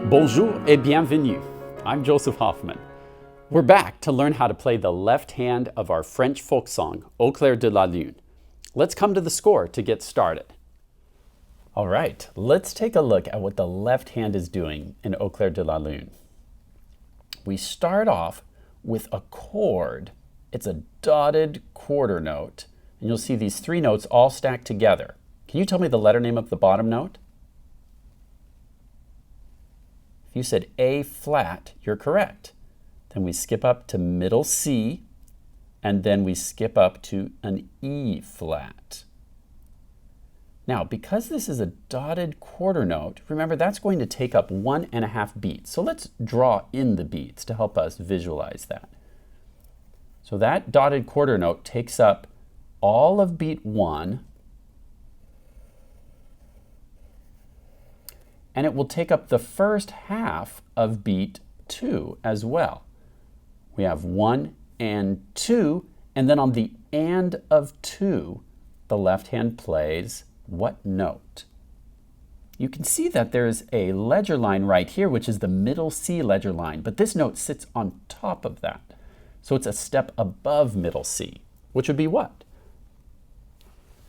Bonjour et bienvenue. I'm Joseph Hoffman. We're back to learn how to play the left hand of our French folk song, Au Clair de la Lune. Let's come to the score to get started. All right, let's take a look at what the left hand is doing in Au Clair de la Lune. We start off with a chord. It's a dotted quarter note, and you'll see these three notes all stacked together. Can you tell me the letter name of the bottom note? If you said A flat, you're correct. Then we skip up to middle C, and then we skip up to an E flat. Now, because this is a dotted quarter note, remember that's going to take up 1.5 beats. So let's draw in the beats to help us visualize that. So that dotted quarter note takes up all of beat 1, and it will take up the first half of beat 2 as well. We have 1 and 2, and then on the and of 2, the left hand plays what note? You can see that there's a ledger line right here, which is the middle C ledger line, but this note sits on top of that. So it's a step above middle C, which would be what?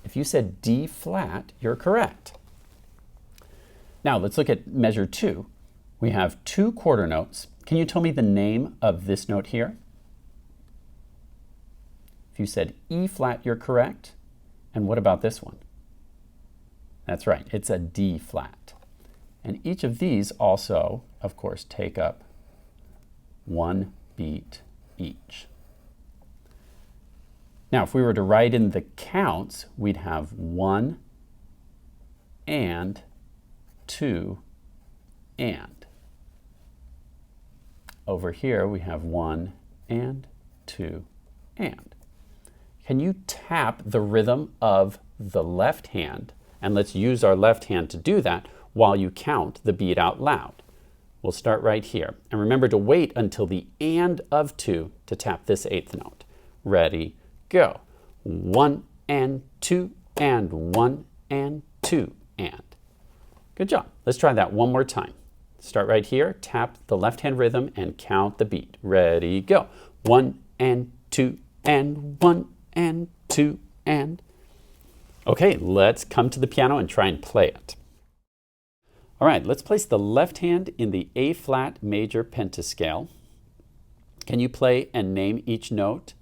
If you said D flat, you're correct. Now let's look at measure 2. We have 2 quarter notes. Can you tell me the name of this note here? If you said E flat, you're correct. And what about this one? That's right, it's a D flat. And each of these also, of course, take up 1 beat each. Now, if we were to write in the counts, we'd have 1 and 2 and. Over here we have 1 and 2 and. Can you tap the rhythm of the left hand? And let's use our left hand to do that while you count the beat out loud. We'll start right here. And remember to wait until the and of 2 to tap this 8th note. Ready, go. 1 and 2 and 1 and 2 and. Good job. Let's try that one more time. Start right here, tap the left hand rhythm and count the beat. Ready, go. 1 and 2 and 1 and 2 and. Okay, let's come to the piano and try and play it. All right, let's place the left hand in the A flat major pentascale. Can you play and name each note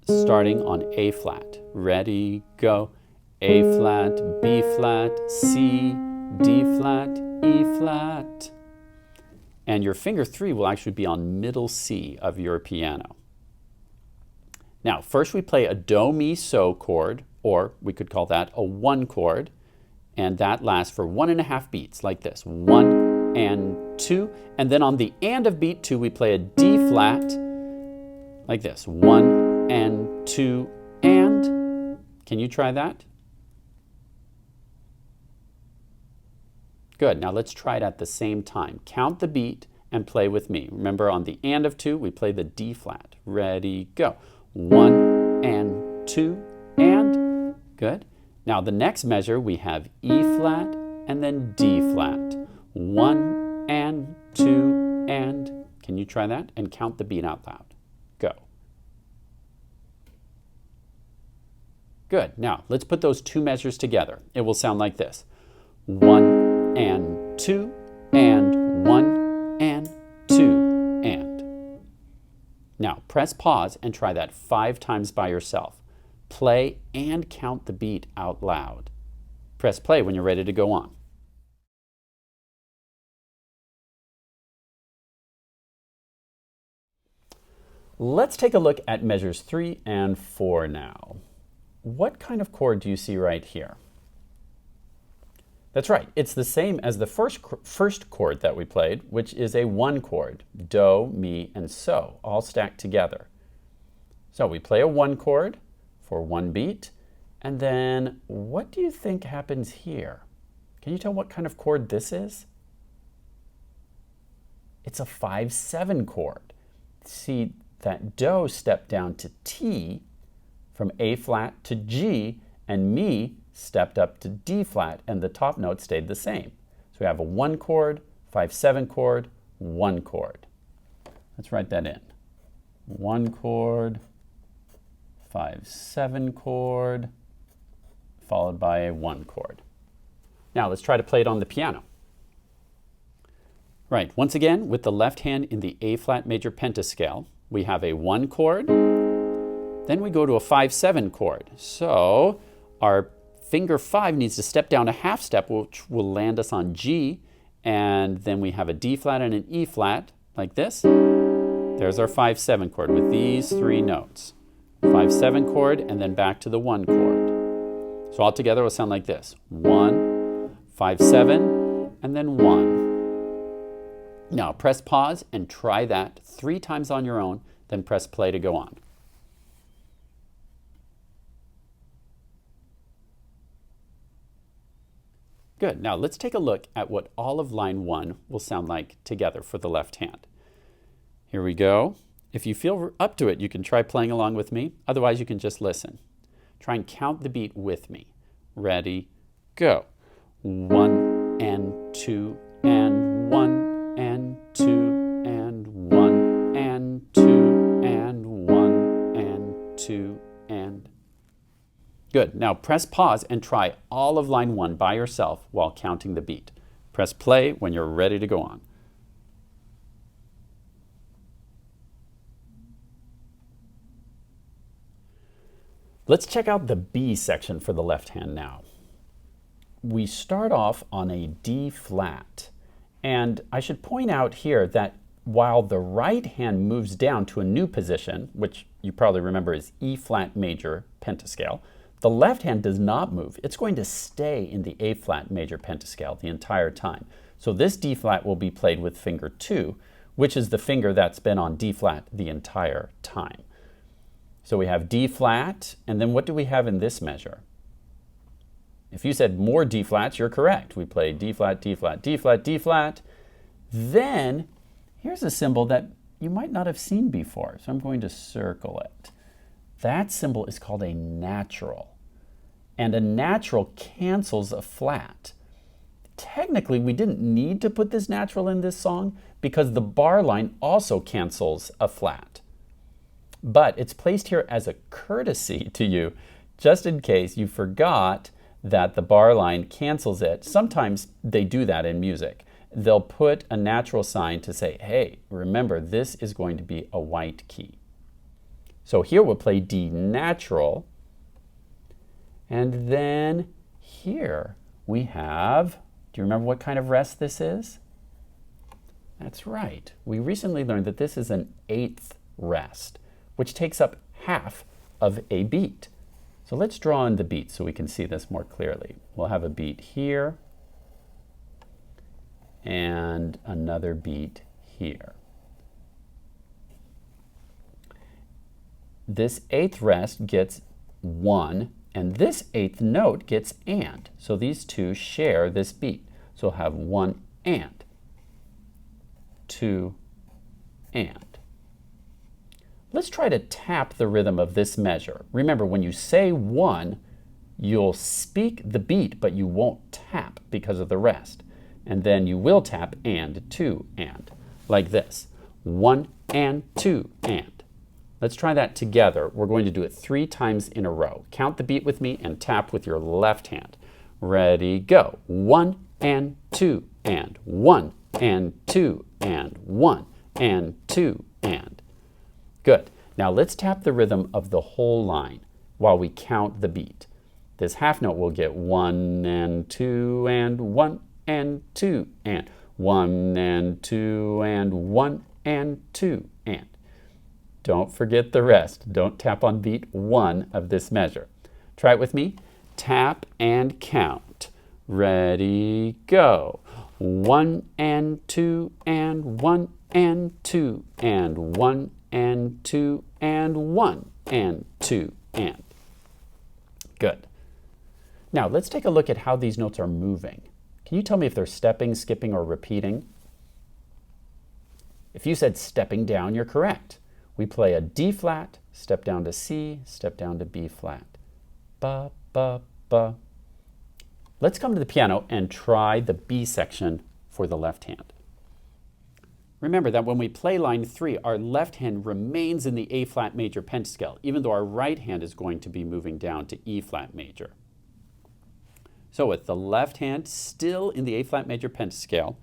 starting on A flat? Ready, go. A flat, B flat, C, D flat, E flat. And your finger 3 will actually be on middle C of your piano. Now, first we play a do, mi, so chord, or we could call that a 1 chord, and that lasts for 1.5 beats, like this. 1 and 2, and then on the and of beat 2, we play a D flat, like this. 1 and 2 and. Can you try that? Good, now let's try it at the same time. Count the beat and play with me. Remember, on the and of 2, we play the D flat. Ready, go. 1 and 2 and. Good. Now the next measure, we have E flat and then D flat. 1 and 2 and. Can you try that? And count the beat out loud. Go. Good. Now let's put those 2 measures together. It will sound like this. 1 and 2 and 1 and 2 and. Now press pause and try that 5 times by yourself. Play and count the beat out loud. Press play when you're ready to go on. Let's take a look at measures 3 and 4 now. What kind of chord do you see right here? That's right, it's the same as the first chord that we played, which is a 1 chord, do, mi, and so, all stacked together. So we play a 1 chord for 1 beat, and then what do you think happens here? Can you tell what kind of chord this is? It's a 5/7 chord. See, that do stepped down to T, from A flat to G, and mi stepped up to D flat, and the top note stayed the same. So we have a 1 chord 5/7 chord, 1 chord. Let's write that in. 1 chord, 5/7 chord, followed by a 1 chord. Now let's try to play it on the piano. Right, once again, with the left hand in the A flat major pentascale, we have a 1 chord, then we go to a 5/7 chord. So our finger 5 needs to step down a half step, which will land us on G, and then we have a D flat and an E flat, like this. There's our 5/7 chord with these 3 notes. 5/7 chord, and then back to the 1 chord. So all together it will sound like this. 1, 5/7, and then 1. Now press pause and try that 3 times on your own, then press play to go on. Good. Now let's take a look at what all of line 1 will sound like together for the left hand. Here we go. If you feel up to it, you can try playing along with me. Otherwise, you can just listen. Try and count the beat with me. Ready, go. 1 and 2 and 1 and 2 and 1 and 2 and 1 and 2 and. Good. Now press pause and try all of line 1 by yourself while counting the beat. Press play when you're ready to go on. Let's check out the B section for the left hand now. We start off on a D flat. And I should point out here that while the right hand moves down to a new position, which you probably remember is E flat major pentascale, the left hand does not move. It's going to stay in the A flat major pentascale the entire time. So this D flat will be played with finger 2, which is the finger that's been on D flat the entire time. So we have D flat, and then what do we have in this measure? If you said more D flats, you're correct. We play D flat, D flat, D flat, D flat. Then here's a symbol that you might not have seen before, so I'm going to circle it. That symbol is called a natural, and a natural cancels a flat. Technically, we didn't need to put this natural in this song because the bar line also cancels a flat. But it's placed here as a courtesy to you, just in case you forgot that the bar line cancels it. Sometimes they do that in music. They'll put a natural sign to say, hey, remember, this is going to be a white key. So here we'll play D natural. And then here we have, do you remember what kind of rest this is? That's right. We recently learned that this is an 8th rest, which takes up half of a beat. So let's draw in the beat so we can see this more clearly. We'll have a beat here and another beat here. This 8th rest gets 1, and this 8th note gets and. So these two share this beat. So we'll have 1 and, 2 and. Let's try to tap the rhythm of this measure. Remember, when you say 1, you'll speak the beat, but you won't tap because of the rest. And then you will tap and, 2 and, like this. 1 and 2 and. Let's try that together. We're going to do it 3 times in a row. Count the beat with me and tap with your left hand. Ready, go. 1 and 2 and 1 and 2 and 1 and 2 and. Good. Now let's tap the rhythm of the whole line while we count the beat. This half note will get 1 and 2 and 1 and 2 and 1 and 2 and 1 and 2 and. Don't forget the rest. Don't tap on beat 1 of this measure. Try it with me. Tap and count. Ready, go. 1 and 2 and 1 and 2 and 1 and 2 and 1 and 2 and. Good. Now let's take a look at how these notes are moving. Can you tell me if they're stepping, skipping, or repeating? If you said stepping down, you're correct. We play a D flat, step down to C, step down to B flat. Ba, ba, ba. Let's come to the piano and try the B section for the left hand. Remember that when we play line 3, our left hand remains in the A flat major pentascale, even though our right hand is going to be moving down to E flat major. So with the left hand still in the A flat major pentascale,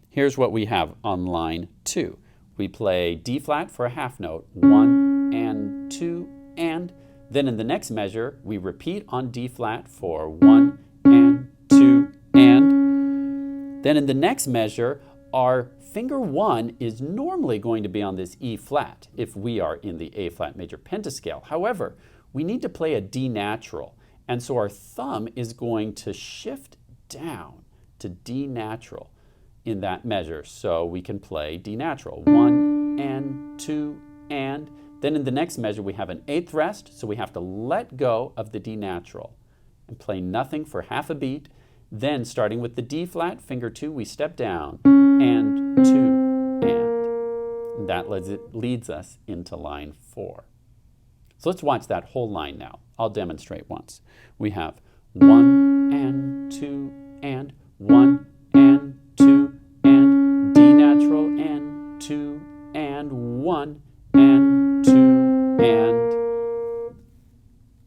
here's what we have on line 2. We play D flat for a half note, 1 and 2 and. Then in the next measure, we repeat on D flat for 1 and 2 and. Then in the next measure, our finger 1 is normally going to be on this E flat if we are in the A flat major pentascale. However, we need to play a D natural, and so our thumb is going to shift down to D natural in that measure. So we can play D natural, 1 and 2 and. Then in the next measure we have an 8th rest, so we have to let go of the D natural and play nothing for half a beat. Then starting with the D flat, finger 2, we step down, and 2 and. That leads us into line 4. So let's watch that whole line now. I'll demonstrate once. We have 1 and 2 and 1 and 2 and D natural and 2 and 1 and 2 and.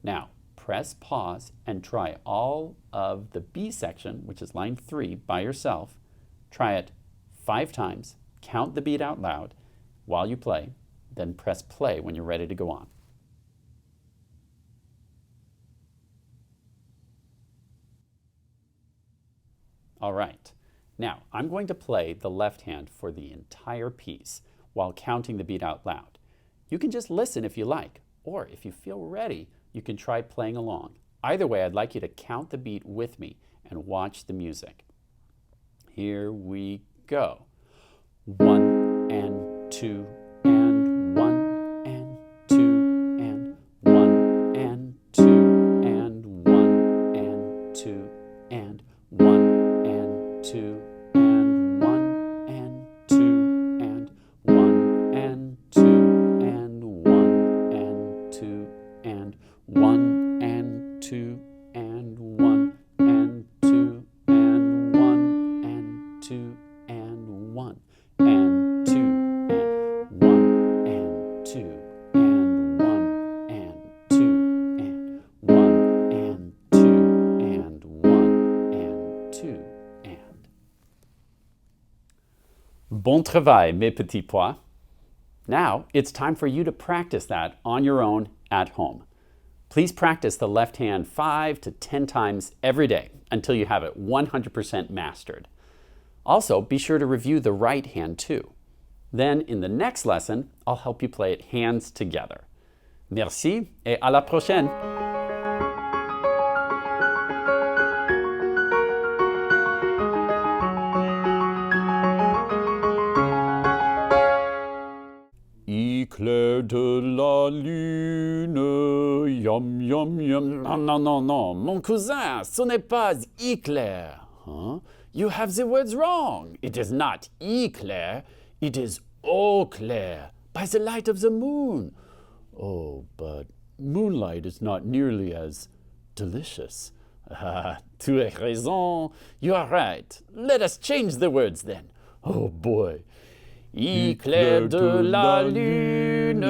Now press pause and try all of the B section, which is line 3, by yourself. Try it 5 times, count the beat out loud while you play, then press play when you're ready to go on. All right, now I'm going to play the left hand for the entire piece while counting the beat out loud. You can just listen if you like, or if you feel ready, you can try playing along. Either way, I'd like you to count the beat with me and watch the music. Here we go. 1 and 2 and 1 and 2 and 1 and 2 and 1 and 2 and 1 and 2 and 1 and 2 and 1 and 2 and 1 and 2 and 1 and 2 and 1 and 2 and 1 and 2 and 1 and 2 and 1 and 2 and 1 and 2 and 1 and 2 and 1 and 2 and. Bon travail, mes petits pois. Now it's time for you to practice that on your own at home. Please practice the left hand 5 to 10 times every day until you have it 100% mastered. Also, be sure to review the right hand too. Then in the next lesson, I'll help you play it hands together. Merci et à la prochaine! Clair de la lune, yum yum yum. Non, non, non, non, mon cousin, ce n'est pas éclair. Huh? You have the words wrong. It is not éclair, it is eau claire, by the light of the moon. Oh, but moonlight is not nearly as delicious. Tu as raison. You are right. Let us change the words then. Oh boy. Éclair de la lune.